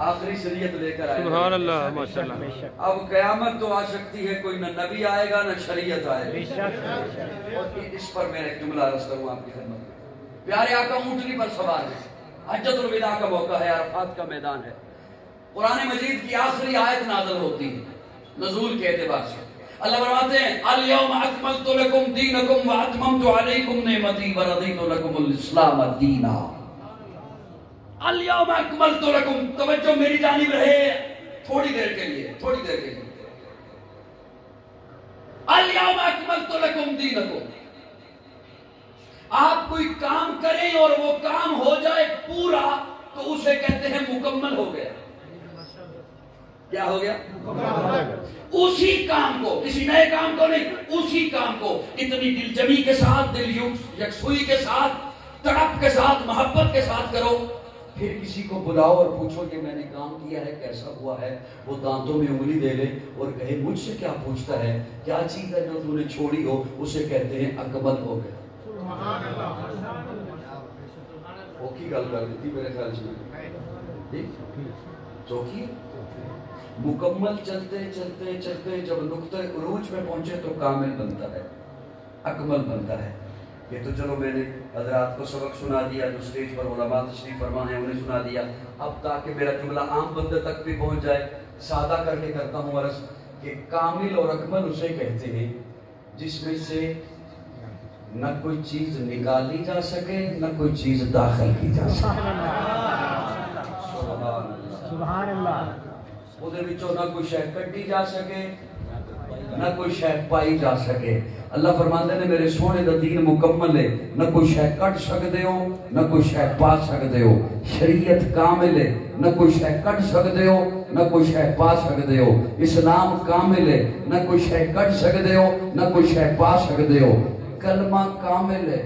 آخری شریعت لے کر آئے. سبحان اللہ ماشاءاللہ. اب قیامت تو آ سکتی ہے، کوئی نہ نبی آئے گا نہ شریعت آئے گا. اس پر میں ایک جملہ عرض کروں آپ کی خدمت میں. پیارے آقا اونٹنی پر سوار ہے، حجۃ الوداع کا موقع ہے، عرفات کا میدان ہے. قرآن مجید کی آخری آیت نازل ہوتی ہے نزول کے اعتبار سے. اللہ فرماتے ہیں الیوم اکملت لکم دینکم واتممت علیکم نعمتی ورضیت لکم الاسلام دینا. الیوم اکملت لکم، توجہ میری جانب رہے تھوڑی دیر کے لیے، تھوڑی دیر کے لیے. الیوم اکملت لکم دینکم، آپ کوئی کام کریں اور وہ کام ہو جائے پورا تو اسے کہتے ہیں مکمل ہو گیا. کیا ہو گیا؟ اسی کام کو، کسی نئے کام کو نہیں، اسی کام کو اتنی دل جمی کے ساتھ، دل یکسوئی کے ساتھ، تڑپ کے ساتھ، محبت کے ساتھ کرو. پھر کسی کو بلاؤ اور پوچھو کہ میں نے کام کیا ہے کیسا ہوا ہے، وہ دانتوں میں انگلی دے لے اور کہے مجھ سے کیا پوچھتا ہے، کیا چیز ہے جو تو نے چھوڑی ہو، اسے کہتے ہیں اکمل ہو گیا. وہ کی گل کر دیتی میرے خیال سے چوکی. مکمل چلتے چلتے چلتے جب نقطہ عروج میں پہنچے تو کامل بنتا ہے، اکمل بنتا ہے. یہ تو چلو میں نے حضرات کو سبق سنا دیا، جو سٹیج پر علماء تشریف فرما ہیں انہیں سنا دیا. اب تاکہ میرا جملہ عام بندے تک بھی پہنچ جائے، سادہ کر کے کرتا ہوں عرض کہ کامل اور اکمل اسے کہتے ہیں جس میں سے نہ کوئی چیز نکالی جا سکے نہ کوئی چیز داخل کی جا سکے. سبحان اللہ. وہ دے وچوں نہ کوئی شے کٹی جا سکے نہ کوئی شے پائی جا سکے. اللہ فرماتے نے میرے سونے دا دین مکمل ہے، نہ کوئی شے کٹ سکتے ہو نہ کوئی شے پا سکتے ہو. شریعت کامل ہے، نہ کوئی شے کٹ سکتے ہو نہ کوئی شے پا سکتے ہو. اسلام کامل ہے، نہ کوئی شے کٹ سکتے ہو نہ کوئی شے پا سکتے ہو. کلمہ کامل ہے،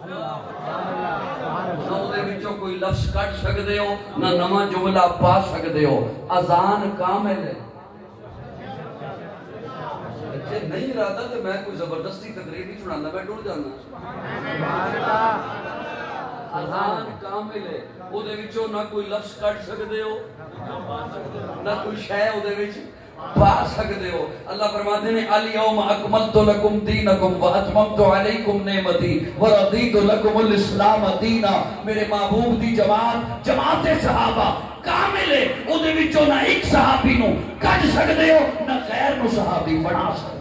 نہ دے وچوں کوئی لفظ کٹ سکتے ہو نہ نواں جملہ پا سکتے ہو. اذان کامل ہے. نہیں ارادہ تو میں کوئی زبردستی تقریر نہیں سنانا، میں ٹوٹ جانا. اذان کامل ہے، وہ دے وچوں نہ کوئی لفظ کٹ سکتے ہو نہ کوئی شے او دے وچ پا سکتے ہو. اللہ فرماتے ہیں الیوم اکملت لکم دینکم واتممت علیکم نعمتی ورضیت لکم الاسلام دینا. میرے محبوب دی جماعت صحابہ کامل ہے، او دے وچوں نہ ایک صحابی نو کٹ سکتے ہو نہ غیر نو صحابی بنا سکتے.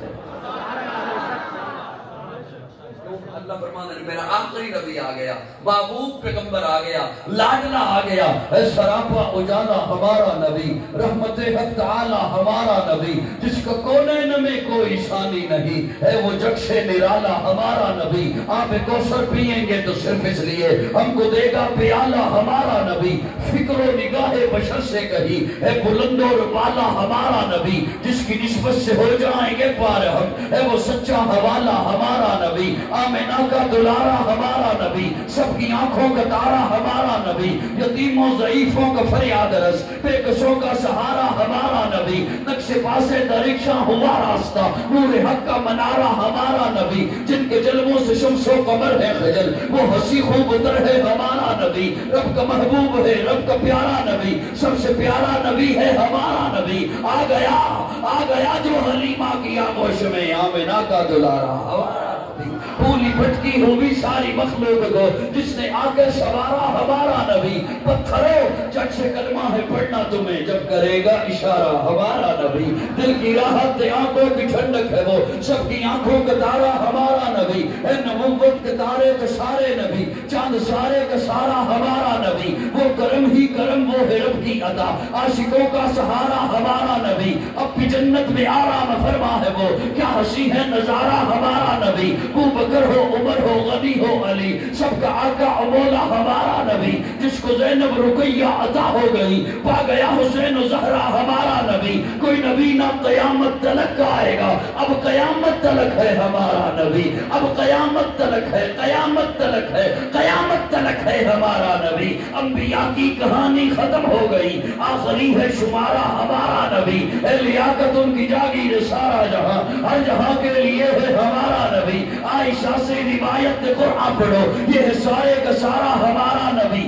اللہ فرماتا ہے میرا آخری نبی آ گیا، محبوب پیغمبر آ گیا، لاڈلا آ گیا، اے سراپا اجالا ہمارا نبی، رحمت حق تعالی ہمارا نبی، جس کو کونین میں کوئی ثانی نہیں، اے وہ جگ سے نرالا ہمارا نبی. آپ کوثر پئیں گے تو صرف اس لیے ہم کو دے گا پیالہ ہمارا نبی. فکر و نگاہ بشر سے کہی اے بلند و بالا ہمارا نبی، جس کی نسبت سے ہو جائیں گے پار ہم، اے وہ سچا حوالہ ہمارا نبی. آمینہ کا دلارا ہمارا نبی، سب کی آنکھوں کا تارا ہمارا نبی، یتیموں ضعیفوں کا فریاد رس، بے کسوں کا سہارا ہمارا نبی. نقش پاسے درکشاں ہوا راستہ، نور حق کا منارہ ہمارا نبی. جن کے جلووں سے شمس و قمر ہے خجل، وہ ہنسی خوب اتر ہے ہمارا نبی. رب کا محبوب ہے، رب کا پیارا نبی، سب سے پیارا نبی ہے ہمارا نبی. آ گیا جو حلیمہ کی آغوش میں، آمینہ کا دلارا ہمارا نبی. پھولی بھٹکی ہوئی ساری مخلوق کو جس نے آگے سوارا ہمارا نبی. پتھروں جگ سے کلمہ ہے پڑھنا تمہیں جب کرے گا اشارہ ہمارا نبی. دل کی راحت آنکھوں کی ٹھنڈک ہے وہ سب کی آنکھوں کا تارا ہمارا نبی. اے نبوت کے تارے کے سارے نبی، چاند سارے کا سارا ہمارا نبی. وہ کرم ہی کرم، وہ ہے رب کی عطا، عاشقوں کا سہارا ہمارا نبی. اب بھی جنت میں آرام فرما ہے وہ، کیا ہنسی ہے نظارہ ہمارا نبی. ابو بکر ہو، عمر ہو، غنی ہو، علی، سب کا آقا مولا ہمارا نبی. جس کو زینب رقیہ عطا ہو گئی، پا گیا حسین و زہرا ہمارا نبی. کوئی نبی نہ قیامت تلک آئے گا، اب قیامت تلک ہے ہمارا نبی. اب قیامت تلک ہے، قیامت تلک ہے، قیامت تلک ہے ہمارا نبی. انبیاء کی کہانی ختم ہو گئی، آخری ہے شمارہ ہمارا نبی. اے لیاقت ان کی جاگیر سارا جہاں، ہر جہاں کے لیے ہے ہمارا نبی. آئے عائشہ سے روایت قرآن پڑھو، یہ ہے سارے کا سارا ہمارا نبی،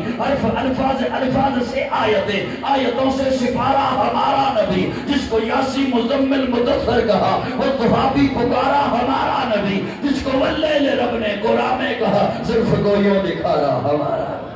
الفاظ سے آیتوں سے سپارہ ہمارا نبی، جس کو یاسی مزمل مدثر کہا، وہ تحابی پکارا ہمارا نبی، جس کو واللیل رب نے قرآن میں کہا، صرف کو یوں دکھا رہا ہمارا